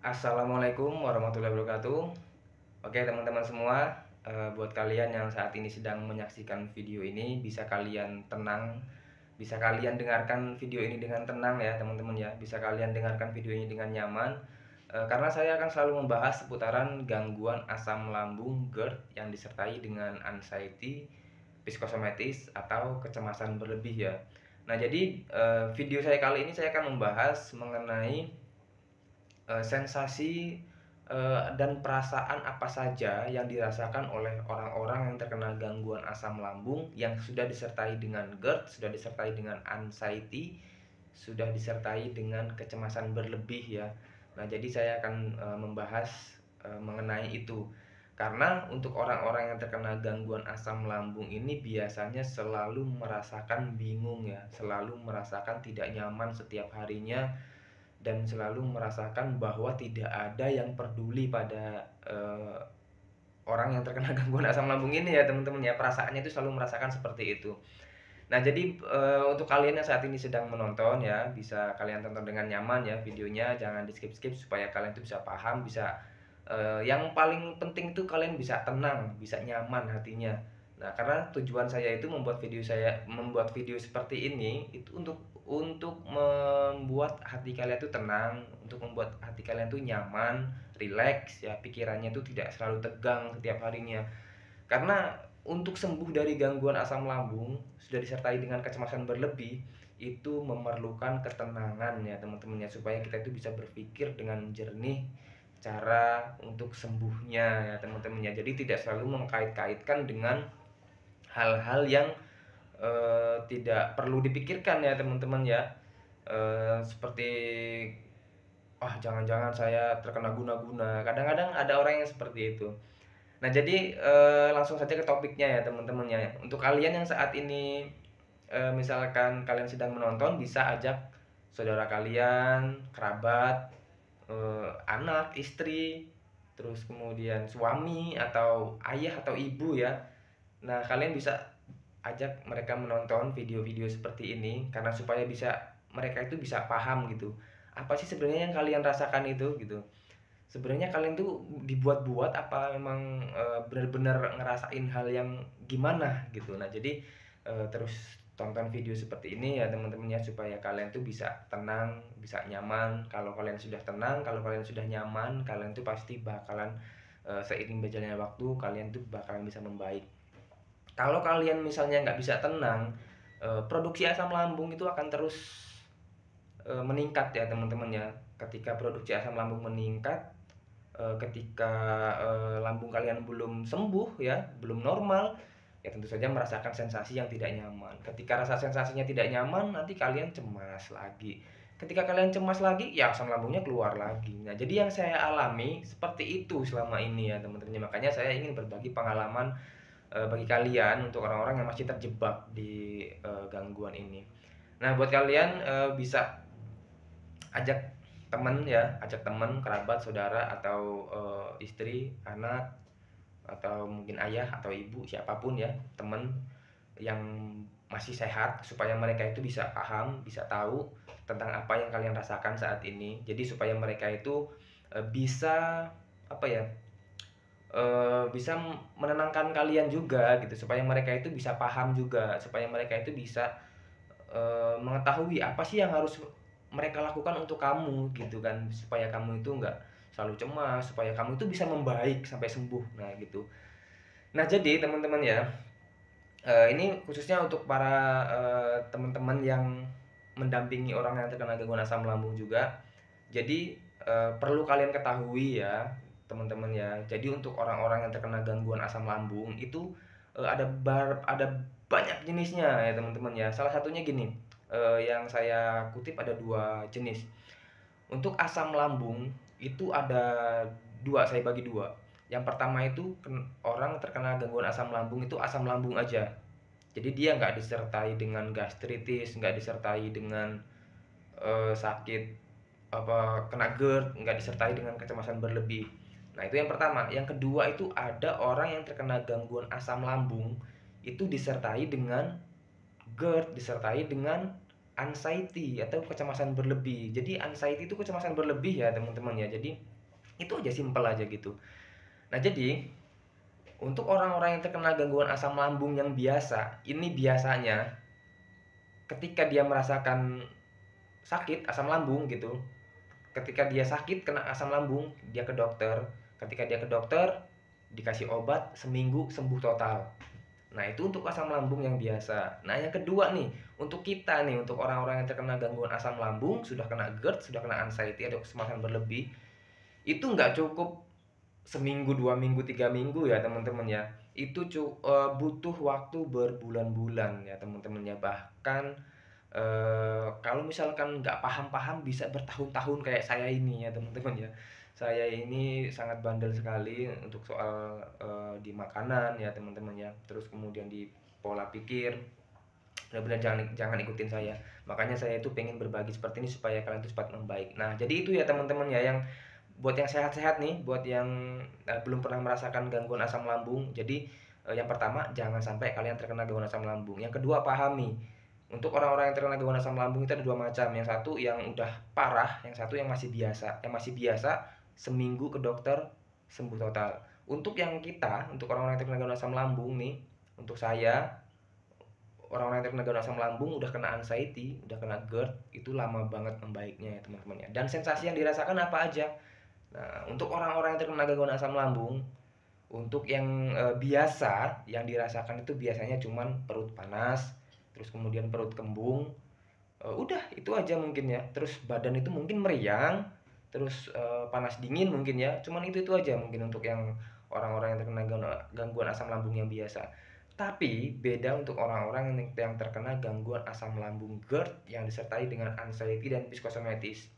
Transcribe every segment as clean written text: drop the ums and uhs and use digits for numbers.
Assalamualaikum warahmatullahi wabarakatuh. Oke teman-teman semua, buat kalian yang saat ini sedang menyaksikan video ini, bisa kalian tenang, bisa kalian dengarkan video ini dengan tenang ya teman-teman ya. Bisa kalian dengarkan video ini dengan nyaman, karena saya akan selalu membahas seputaran gangguan asam lambung GERD yang disertai dengan anxiety, psikosomatis atau kecemasan berlebih ya. Nah jadi video saya kali ini saya akan membahas mengenai sensasi dan perasaan apa saja yang dirasakan oleh orang-orang yang terkena gangguan asam lambung yang sudah disertai dengan GERD, sudah disertai dengan anxiety, sudah disertai dengan kecemasan berlebih ya. Nah, jadi saya akan membahas mengenai itu. Karena untuk orang-orang yang terkena gangguan asam lambung ini biasanya selalu merasakan bingung ya, selalu merasakan tidak nyaman setiap harinya dan selalu merasakan bahwa tidak ada yang peduli pada orang yang terkena gangguan asam lambung ini ya teman-teman ya. Perasaannya itu selalu merasakan seperti itu. Nah jadi untuk kalian yang saat ini sedang menonton ya, bisa kalian tonton dengan nyaman ya videonya, jangan di skip-skip supaya kalian itu bisa paham, bisa yang paling penting itu kalian bisa tenang, bisa nyaman hatinya. Nah, karena tujuan saya itu membuat video seperti ini itu untuk membuat hati kalian itu tenang, untuk membuat hati kalian itu nyaman, rileks ya, pikirannya itu tidak selalu tegang setiap harinya. Karena untuk sembuh dari gangguan asam lambung sudah disertai dengan kecemasan berlebih itu memerlukan ketenangan ya teman-teman ya, supaya kita itu bisa berpikir dengan jernih cara untuk sembuhnya ya teman-teman ya. Jadi tidak selalu mengkait-kaitkan dengan hal-hal yang tidak perlu dipikirkan ya teman-teman ya. Seperti jangan-jangan saya terkena guna-guna. Kadang-kadang ada orang yang seperti itu. Nah, jadi langsung saja ke topiknya ya teman-teman ya. Untuk kalian yang saat ini misalkan kalian sedang menonton, bisa ajak saudara kalian, kerabat, anak, istri, terus kemudian suami atau ayah atau ibu ya. Nah, kalian bisa ajak mereka menonton video-video seperti ini karena supaya mereka itu bisa paham gitu. Apa sih sebenarnya yang kalian rasakan itu gitu. Sebenarnya kalian tuh dibuat-buat apa memang benar-benar ngerasain hal yang gimana gitu. Nah, jadi terus tonton video seperti ini ya teman-teman ya, supaya kalian tuh bisa tenang, bisa nyaman. Kalau kalian sudah tenang, kalau kalian sudah nyaman, kalian tuh pasti bakalan seiring berjalannya waktu kalian tuh bakalan bisa membaik. Kalau kalian misalnya nggak bisa tenang, produksi asam lambung itu akan terus meningkat ya teman-teman ya. Ketika produksi asam lambung meningkat, ketika lambung kalian belum sembuh ya, belum normal, ya tentu saja merasakan sensasi yang tidak nyaman. Ketika rasa sensasinya tidak nyaman, nanti kalian cemas lagi. Ketika kalian cemas lagi, ya asam lambungnya keluar lagi. Nah, jadi yang saya alami seperti itu selama ini ya teman-teman. Makanya saya ingin berbagi pengalaman bagi kalian untuk orang-orang yang masih terjebak di gangguan ini. Nah, buat kalian bisa ajak teman ya, ajak teman, kerabat, saudara atau istri, anak atau mungkin ayah atau ibu, siapapun ya, teman yang masih sehat supaya mereka itu bisa paham, bisa tahu tentang apa yang kalian rasakan saat ini. Jadi supaya mereka itu bisa apa ya? Bisa menenangkan kalian juga gitu, supaya mereka itu bisa paham juga, supaya mereka itu bisa mengetahui apa sih yang harus mereka lakukan untuk kamu gitu kan, supaya kamu itu nggak selalu cemas, supaya kamu itu bisa membaik sampai sembuh. Nah gitu. Nah jadi teman-teman ya, ini khususnya untuk para teman-teman yang mendampingi orang yang terkena gangguan asam lambung juga. Jadi perlu kalian ketahui ya teman-teman ya. Jadi untuk orang-orang yang terkena gangguan asam lambung itu ada banyak jenisnya ya teman-teman ya. Salah satunya gini, yang saya kutip ada dua jenis. Untuk asam lambung itu ada dua, saya bagi dua. Yang pertama itu orang terkena gangguan asam lambung itu asam lambung aja. Jadi dia nggak disertai dengan gastritis, nggak disertai dengan sakit apa kena GERD, nggak disertai dengan kecemasan berlebih. Nah itu yang pertama. Yang kedua itu ada orang yang terkena gangguan asam lambung itu disertai dengan GERD, disertai dengan anxiety atau kecemasan berlebih. Jadi anxiety itu kecemasan berlebih ya teman-teman ya. Jadi itu aja, simpel aja gitu. Nah jadi untuk orang-orang yang terkena gangguan asam lambung yang biasa, ini biasanya ketika dia merasakan sakit asam lambung gitu, ketika dia sakit kena asam lambung, dia ke dokter. Ketika dia ke dokter, dikasih obat, seminggu sembuh total. Nah, itu untuk asam lambung yang biasa. Nah, yang kedua nih, untuk kita nih, untuk orang-orang yang terkena gangguan asam lambung, sudah kena GERD, sudah kena anxiety, ada kecemasan berlebih, itu nggak cukup seminggu, 2 minggu, 3 minggu ya teman-teman ya. Itu butuh waktu berbulan-bulan ya teman-teman ya. Bahkan kalau misalkan nggak paham-paham bisa bertahun-tahun kayak saya ini ya teman-teman ya. Saya ini sangat bandel sekali untuk soal di makanan ya teman-teman ya. Terus kemudian di pola pikir, benar-benar jangan jangan ikutin saya. Makanya saya itu pengen berbagi seperti ini supaya kalian tuh cepat membaik. Nah jadi itu ya teman-teman ya, yang buat yang sehat-sehat nih, buat yang belum pernah merasakan gangguan asam lambung. Jadi yang pertama, jangan sampai kalian terkena gangguan asam lambung. Yang kedua, pahami untuk orang-orang yang terkena gangguan asam lambung itu ada dua macam. Yang satu yang udah parah, yang satu yang masih biasa. Yang masih biasa seminggu ke dokter sembuh total. Untuk yang kita, untuk orang-orang yang terkena gangguan asam lambung nih, untuk saya, orang-orang yang terkena gangguan asam lambung udah kena anxiety, udah kena GERD, itu lama banget membaiknya ya teman-teman ya. Dan sensasi yang dirasakan apa aja? Nah, untuk orang-orang yang terkena gangguan asam lambung, untuk yang biasa, yang dirasakan itu biasanya cuman perut panas, terus kemudian perut kembung, udah itu aja mungkin ya. Terus badan itu mungkin meriang, terus panas dingin mungkin ya. Cuman itu aja mungkin untuk yang orang-orang yang terkena gangguan asam lambung yang biasa. Tapi beda untuk orang-orang yang terkena gangguan asam lambung GERD yang disertai dengan anxiety dan psikosomatis.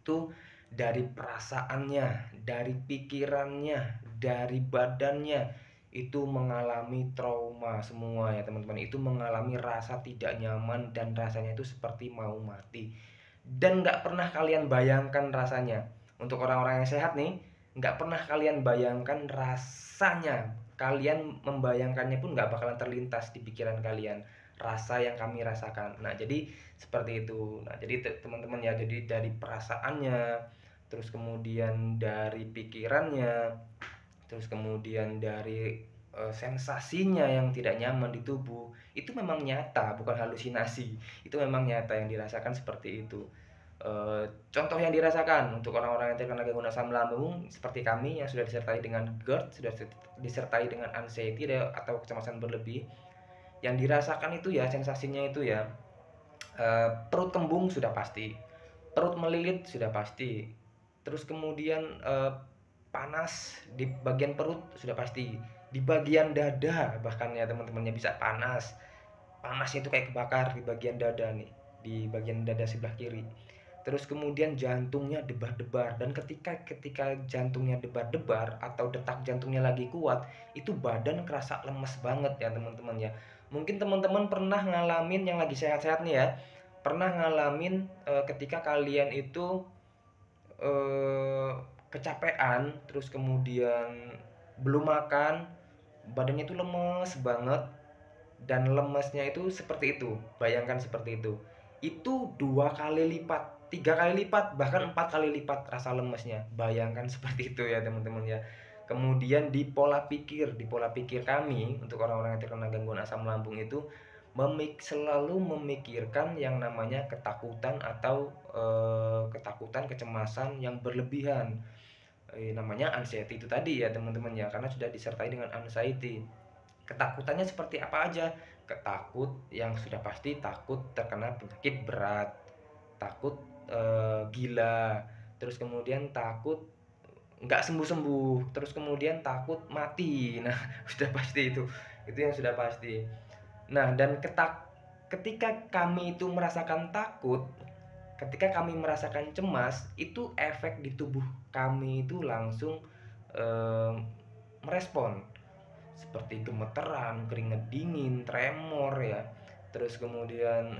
Itu dari perasaannya, dari pikirannya, dari badannya itu mengalami trauma semua ya teman-teman. Itu mengalami rasa tidak nyaman dan rasanya itu seperti mau mati. Dan nggak pernah kalian bayangkan rasanya. Untuk orang-orang yang sehat nih, nggak pernah kalian bayangkan rasanya. Kalian membayangkannya pun nggak bakalan terlintas di pikiran kalian rasa yang kami rasakan. Nah, jadi seperti itu. Nah, jadi teman-teman ya, jadi dari perasaannya, terus kemudian dari pikirannya, terus kemudian dari sensasinya yang tidak nyaman di tubuh, itu memang nyata, bukan halusinasi. Itu memang nyata yang dirasakan seperti itu. Contoh yang dirasakan untuk orang-orang yang terkena gangguan asam lambung seperti kami yang sudah disertai dengan GERD, sudah disertai dengan anxiety atau kecemasan berlebih, yang dirasakan itu ya sensasinya itu ya, perut kembung sudah pasti, perut melilit sudah pasti, terus kemudian panas di bagian perut sudah pasti, di bagian dada bahkan ya teman-temannya bisa panas, panasnya itu kayak kebakar di bagian dada nih, di bagian dada sebelah kiri. Terus kemudian jantungnya debar-debar, dan ketika ketika jantungnya debar-debar atau detak jantungnya lagi kuat, itu badan kerasa lemes banget ya teman-teman ya. Mungkin teman-teman pernah ngalamin yang lagi sehat-sehat nih ya, pernah ngalamin ketika kalian itu eh, kecapean, terus kemudian belum makan, badannya itu lemes banget, dan lemesnya itu seperti itu. Bayangkan seperti itu 2 kali lipat, 3 kali lipat, bahkan 4 kali lipat rasa lemesnya. Bayangkan seperti itu ya teman-teman ya. Kemudian di pola pikir kami untuk orang-orang yang terkena gangguan asam lambung itu selalu memikirkan yang namanya ketakutan atau ketakutan, kecemasan yang berlebihan. Namanya anxiety itu tadi ya teman-teman ya, karena sudah disertai dengan anxiety. Ketakutannya seperti apa aja? Ketakut yang sudah pasti, takut terkena penyakit berat, takut gila, terus kemudian takut nggak sembuh-sembuh, terus kemudian takut mati. Nah, sudah pasti itu yang sudah pasti. Nah, dan ketika kami itu merasakan takut, ketika kami merasakan cemas, itu efek di tubuh kami itu langsung eh, merespon seperti gemeteran, keringat dingin, tremor ya. Terus kemudian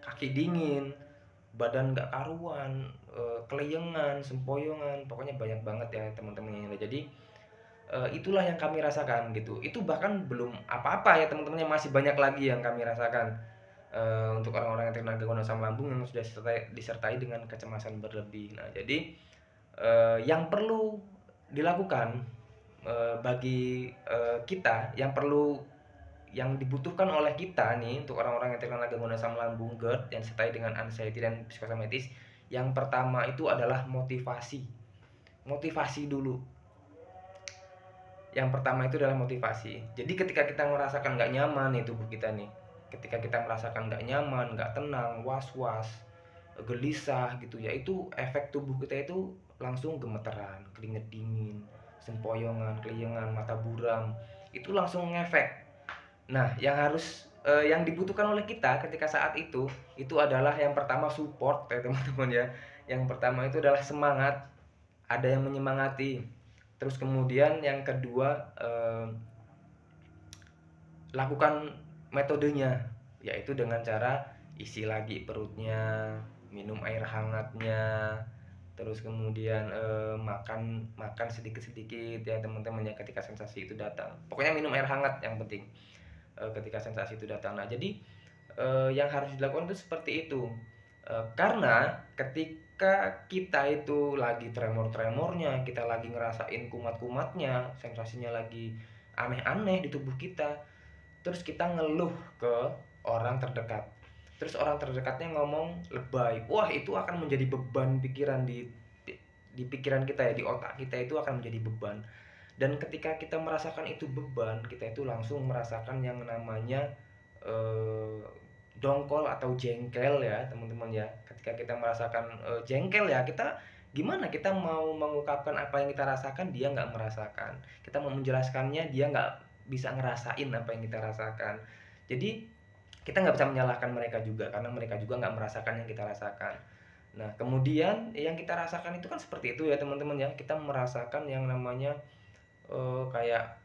kaki dingin, badan nggak karuan, keleyengan, sempoyongan, pokoknya banyak banget ya teman-teman yang ada. Jadi itulah yang kami rasakan gitu. Itu bahkan belum apa-apa ya teman-teman, masih banyak lagi yang kami rasakan. untuk orang-orang yang terkena gangguan asam lambung yang sudah disertai dengan kecemasan berlebih. Nah, jadi yang perlu dilakukan bagi kita, yang dibutuhkan oleh kita nih untuk orang-orang yang terkena gangguan asam lambung GERD yang disertai dengan anxiety dan psikosomatis, yang pertama itu adalah motivasi. Motivasi dulu. Yang pertama itu adalah motivasi. Jadi ketika kita merasakan nggak nyaman nih tubuh kita nih, ketika kita merasakan nggak nyaman, nggak tenang, was-was, gelisah gitu ya, itu efek tubuh kita itu langsung gemeteran, keringet dingin, sempoyongan, keliengan, mata buram, itu langsung ngefek. Nah, yang dibutuhkan oleh kita ketika saat itu adalah yang pertama support ya teman-teman ya. Yang pertama itu adalah semangat, ada yang menyemangati. Terus kemudian yang kedua, lakukan metodenya, yaitu dengan cara isi lagi perutnya, minum air hangatnya, terus kemudian makan makan sedikit-sedikit ya teman-teman ya ketika sensasi itu datang. Pokoknya minum air hangat yang penting ketika sensasi itu datang. Nah, jadi yang harus dilakukan itu seperti itu. Karena ketika kita itu lagi tremor-tremornya, kita lagi ngerasain kumat-kumatnya, sensasinya lagi aneh-aneh di tubuh kita, terus kita ngeluh ke orang terdekat. Terus orang terdekatnya ngomong lebay. Wah, itu akan menjadi beban pikiran di pikiran kita ya, di otak kita itu akan menjadi beban. Dan ketika kita merasakan itu beban, kita itu langsung merasakan yang namanya eh, dongkol atau jengkel ya teman-teman ya. Ketika kita merasakan jengkel ya, kita gimana kita mau mengungkapkan apa yang kita rasakan, dia nggak merasakan. Kita mau menjelaskannya, dia nggak bisa ngerasain apa yang kita rasakan. Jadi kita nggak bisa menyalahkan mereka juga karena mereka juga nggak merasakan yang kita rasakan. Nah, kemudian yang kita rasakan itu kan seperti itu ya teman-teman ya. Kita merasakan yang namanya kayak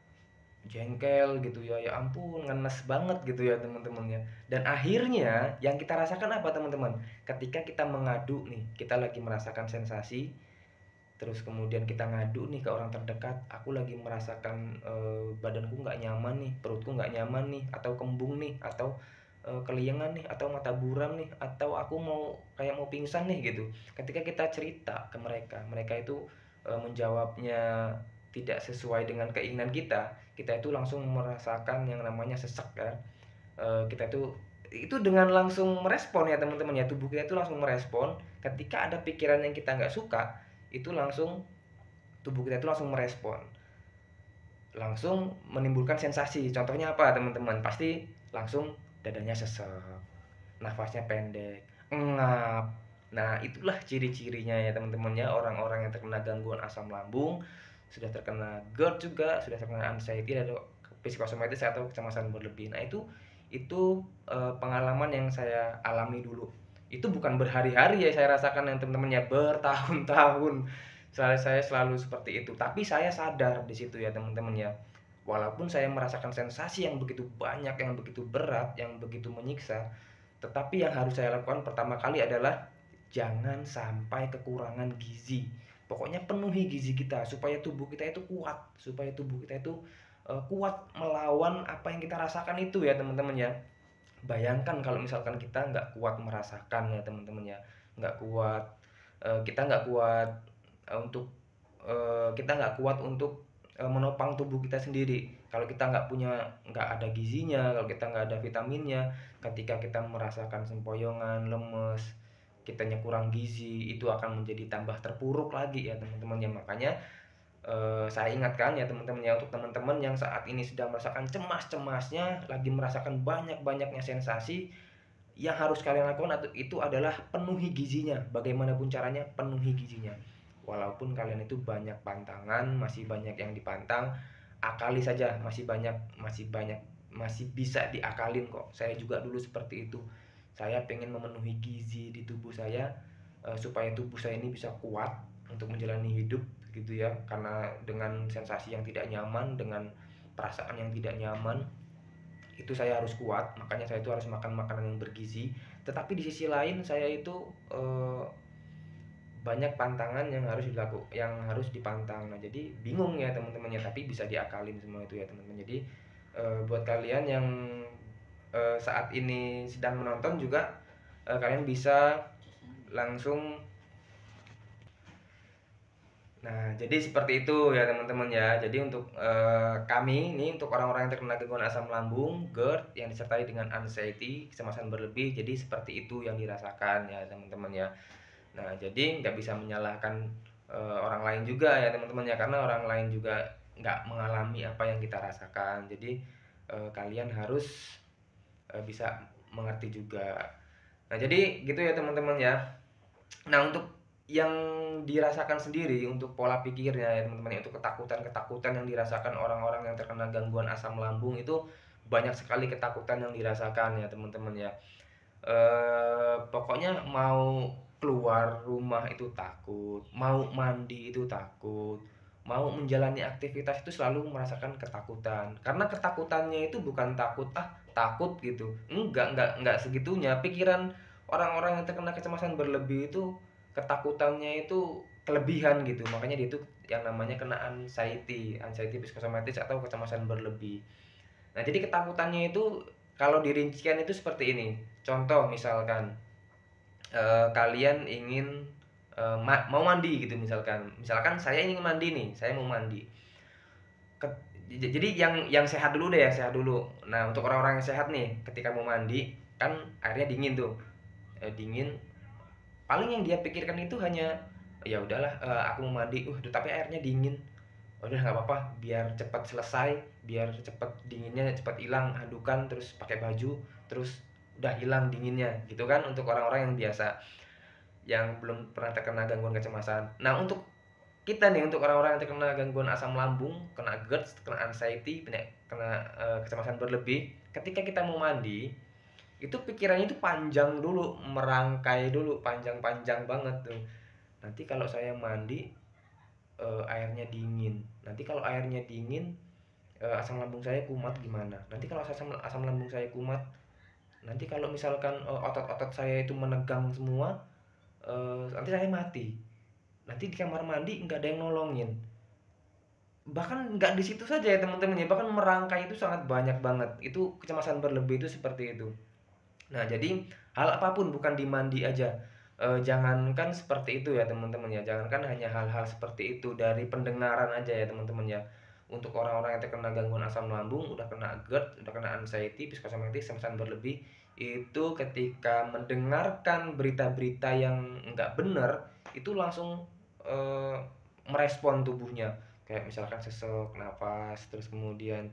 jengkel gitu ya, ya ampun ngenes banget gitu ya teman-teman ya. Dan akhirnya yang kita rasakan apa teman-teman? Ketika kita mengadu nih, kita lagi merasakan sensasi, terus kemudian kita ngadu nih ke orang terdekat, aku lagi merasakan badanku nggak nyaman nih, perutku nggak nyaman nih, atau kembung nih, atau keliengan nih, atau mata buram nih, atau aku mau kayak mau pingsan nih gitu. Ketika kita cerita ke mereka, mereka itu menjawabnya tidak sesuai dengan keinginan kita itu langsung merasakan yang namanya sesek ya. Kita itu dengan langsung merespon ya teman-teman ya, tubuh kita itu langsung merespon ketika ada pikiran yang kita nggak suka, itu langsung tubuh kita itu langsung merespon, langsung menimbulkan sensasi. Contohnya apa teman-teman? Pasti langsung dadanya sesek, nafasnya pendek, engap. Nah, itulah ciri-cirinya ya teman-teman ya, orang-orang yang terkena gangguan asam lambung, sudah terkena GERD juga, sudah terkena anxiety atau psikosomatis atau kecemasan berlebih. Nah, itu pengalaman yang saya alami dulu. Itu bukan berhari-hari ya saya rasakan yang teman-teman ya, bertahun-tahun. Saya selalu seperti itu, tapi saya sadar di situ ya teman-teman ya. Walaupun saya merasakan sensasi yang begitu banyak, yang begitu berat, yang begitu menyiksa, tetapi yang harus saya lakukan pertama kali adalah jangan sampai kekurangan gizi. Pokoknya penuhi gizi kita supaya tubuh kita itu kuat, supaya tubuh kita itu kuat melawan apa yang kita rasakan itu ya teman-teman ya. Bayangkan kalau misalkan kita nggak kuat merasakan ya teman-teman ya, nggak kuat, kita nggak kuat kita nggak kuat untuk menopang tubuh kita sendiri. Kalau kita nggak ada gizinya, kalau kita nggak ada vitaminnya, ketika kita merasakan sempoyongan, lemes, kitanya kurang gizi, itu akan menjadi tambah terpuruk lagi ya teman-teman ya. Makanya saya ingatkan ya teman-teman ya, untuk teman-teman yang saat ini sedang merasakan cemas-cemasnya, lagi merasakan banyak-banyaknya sensasi, yang harus kalian lakukan itu adalah penuhi gizinya. Bagaimanapun caranya, penuhi gizinya. Walaupun kalian itu banyak pantangan, masih banyak yang dipantang, akali saja, masih bisa diakalin kok. Saya juga dulu seperti itu. Saya pengen memenuhi gizi di tubuh saya, supaya tubuh saya ini bisa kuat untuk menjalani hidup gitu ya. Karena dengan sensasi yang tidak nyaman, dengan perasaan yang tidak nyaman, itu saya harus kuat, makanya saya itu harus makan makanan yang bergizi. Tetapi di sisi lain saya itu banyak pantangan yang harus dipantang. Nah, jadi bingung ya teman-teman ya, tapi bisa diakalin semua itu ya teman-teman. Jadi buat kalian yang saat ini sedang menonton juga, kalian bisa langsung. Nah, jadi seperti itu ya teman-teman ya. Jadi untuk kami ini untuk orang-orang yang terkena gangguan asam lambung, GERD yang disertai dengan anxiety, kecemasan berlebih, jadi seperti itu yang dirasakan ya teman-teman ya. Nah, jadi nggak bisa menyalahkan orang lain juga ya teman-teman ya, karena orang lain juga nggak mengalami apa yang kita rasakan. Jadi kalian harus bisa mengerti juga. Nah, jadi gitu ya teman-teman ya. Nah, untuk yang dirasakan sendiri untuk pola pikirnya ya teman-teman ya, untuk ketakutan-ketakutan yang dirasakan orang-orang yang terkena gangguan asam lambung itu banyak sekali ketakutan yang dirasakan ya teman-teman ya. Pokoknya mau keluar rumah itu takut, mau mandi itu takut, mau menjalani aktivitas itu selalu merasakan ketakutan. Karena ketakutannya itu bukan takut takut gitu. Enggak segitunya. Pikiran orang-orang yang terkena kecemasan berlebih itu ketakutannya itu kelebihan gitu. Makanya dia itu yang namanya kena anxiety psikosomatis atau kecemasan berlebih. Nah, jadi ketakutannya itu kalau dirincikan itu seperti ini. Contoh misalkan kalian ingin mau mandi gitu misalkan. Misalkan saya ingin mandi nih, saya mau mandi. Jadi yang sehat dulu deh ya, sehat dulu. Nah, untuk orang-orang yang sehat nih, ketika mau mandi kan airnya dingin tuh. Dingin, paling yang dia pikirkan itu hanya ya udahlah, aku mau mandi, tapi airnya dingin. Udah nggak apa-apa, biar cepat selesai, biar cepat dinginnya cepat hilang, adukan terus pakai baju, terus udah hilang dinginnya gitu kan, untuk orang-orang yang biasa, yang belum pernah terkena gangguan kecemasan. Nah, untuk kita nih, untuk orang-orang yang terkena gangguan asam lambung, kena GERD, kena anxiety, kena kecemasan berlebih, ketika kita mau mandi itu pikirannya itu panjang dulu, merangkai dulu, panjang-panjang banget tuh. Nanti kalau saya mandi airnya dingin, nanti kalau airnya dingin asam lambung saya kumat gimana, nanti kalau asam lambung saya kumat, nanti kalau misalkan otot-otot saya itu menegang semua, nanti saya mati, nanti di kamar mandi nggak ada yang nolongin. Bahkan nggak di situ saja ya teman-teman ya, bahkan merangkai itu sangat banyak banget. Itu kecemasan berlebih itu seperti itu. Nah, jadi hal apapun, bukan di mandi aja. Jangankan seperti itu ya teman-teman ya. Jangankan hanya hal-hal seperti itu, dari pendengaran aja ya teman-teman ya. Untuk orang-orang yang terkena gangguan asam lambung, udah kena GERD, udah kena anxiety, psikosomatis, kecemasan berlebih, itu ketika mendengarkan berita-berita yang nggak benar, itu langsung eh, merespon tubuhnya. Kayak misalkan sesek, nafas, terus kemudian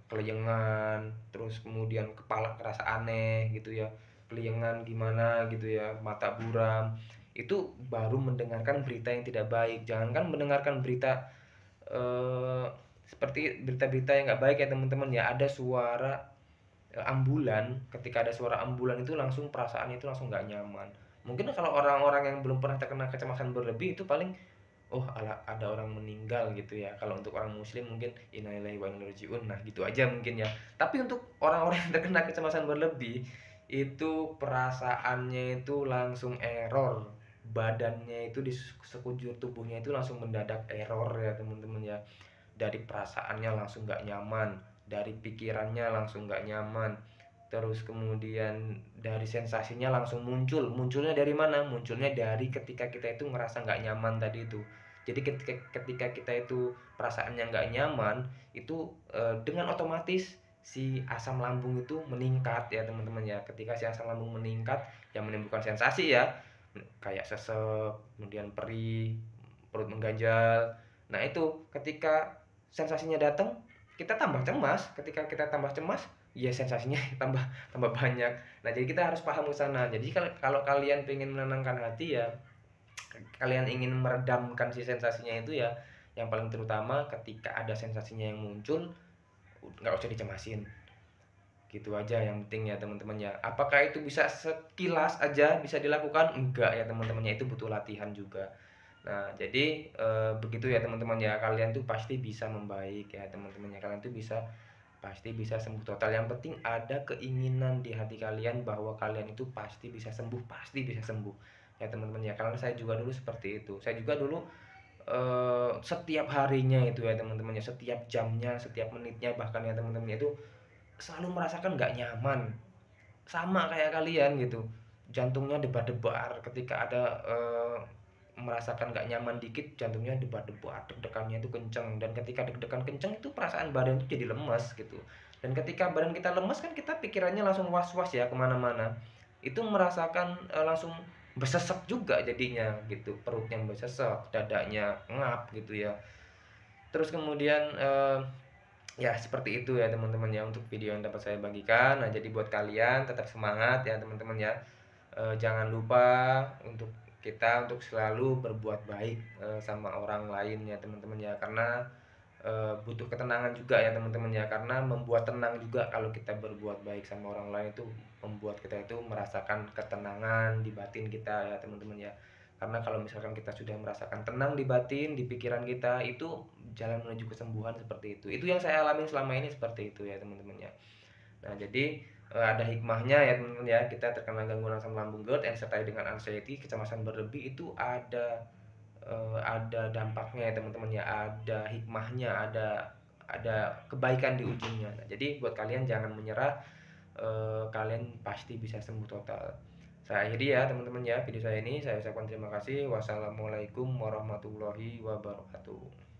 kelayangan, terus kemudian kepala kerasa aneh gitu ya, kelayangan gimana gitu ya, mata buram. Itu baru mendengarkan berita yang tidak baik. Jangankan mendengarkan berita eh, seperti berita-berita yang nggak baik ya teman-teman ya. Ada suara ambulan, ketika ada suara ambulan itu langsung perasaannya itu langsung nggak nyaman. Mungkin kalau orang-orang yang belum pernah terkena kecemasan berlebih itu paling, oh ada orang meninggal gitu ya. Kalau untuk orang muslim mungkin innalillahi wa inna ilaihi rajiun, nah gitu aja mungkin ya. Tapi untuk orang-orang yang terkena kecemasan berlebih, itu perasaannya itu langsung error, badannya itu di sekujur tubuhnya itu langsung mendadak error ya teman-teman ya. Dari perasaannya langsung nggak nyaman, dari pikirannya langsung nggak nyaman, terus kemudian dari sensasinya langsung munculnya dari mana, munculnya dari ketika kita itu ngerasa nggak nyaman tadi itu. Jadi ketika kita itu perasaannya nggak nyaman itu, dengan otomatis si asam lambung itu meningkat ya teman-teman ya. Ketika si asam lambung meningkat, yang menimbulkan sensasi ya, kayak sesek, kemudian perih, perut mengganjal. Nah, itu ketika sensasinya datang, kita tambah cemas. Ketika kita tambah cemas, ya sensasinya tambah tambah banyak. Nah, jadi kita harus paham ke sana. Jadi kalau kalian pengen menenangkan hati ya, kalian ingin meredamkan si sensasinya itu ya, yang paling terutama ketika ada sensasinya yang muncul, nggak usah dicemasin. Gitu aja yang penting ya teman-teman ya. Apakah itu bisa sekilas aja bisa dilakukan? Enggak ya teman-teman ya, itu butuh latihan juga. Nah, jadi begitu ya teman-teman ya, kalian tuh pasti bisa membaik ya teman-teman ya. Kalian tuh pasti bisa sembuh total. Yang penting ada keinginan di hati kalian bahwa kalian itu pasti bisa sembuh, pasti bisa sembuh. Ya teman-teman ya, karena saya juga dulu seperti itu. Saya juga dulu setiap harinya itu ya teman-teman ya, setiap jamnya, setiap menitnya bahkan ya teman-teman itu selalu merasakan nggak nyaman, sama kayak kalian gitu, jantungnya debar-debar ketika ada merasakan nggak nyaman dikit, jantungnya debar-debar, deg-degannya itu kenceng, dan ketika deg-degan kenceng itu perasaan badan itu jadi lemas gitu. Dan ketika badan kita lemas kan kita pikirannya langsung was-was ya kemana-mana, itu merasakan langsung besesek juga jadinya gitu, perutnya besesek, dadanya ngap gitu ya. Terus kemudian ya seperti itu ya teman-teman ya untuk video yang dapat saya bagikan. Nah, jadi buat kalian tetap semangat ya teman-teman ya. Jangan lupa untuk kita untuk selalu berbuat baik sama orang lain ya teman-teman ya, karena butuh ketenangan juga ya teman-teman ya, karena membuat tenang juga kalau kita berbuat baik sama orang lain itu membuat kita itu merasakan ketenangan di batin kita ya teman-teman ya. Karena kalau misalkan kita sudah merasakan tenang di batin, di pikiran kita, itu jalan menuju kesembuhan seperti itu. Itu yang saya alami selama ini seperti itu ya teman-teman ya. Nah, jadi ada hikmahnya ya teman-teman ya, kita terkena gangguan asam lambung GERD yang disertai dengan anxiety, kecemasan berlebih itu ada dampaknya ya teman-teman ya, ada hikmahnya, ada kebaikan di ujungnya. Nah, jadi buat kalian jangan menyerah, kalian pasti bisa sembuh total. Saya akhiri ya teman-teman ya video saya ini, saya ucapkan terima kasih. Wassalamualaikum warahmatullahi wabarakatuh.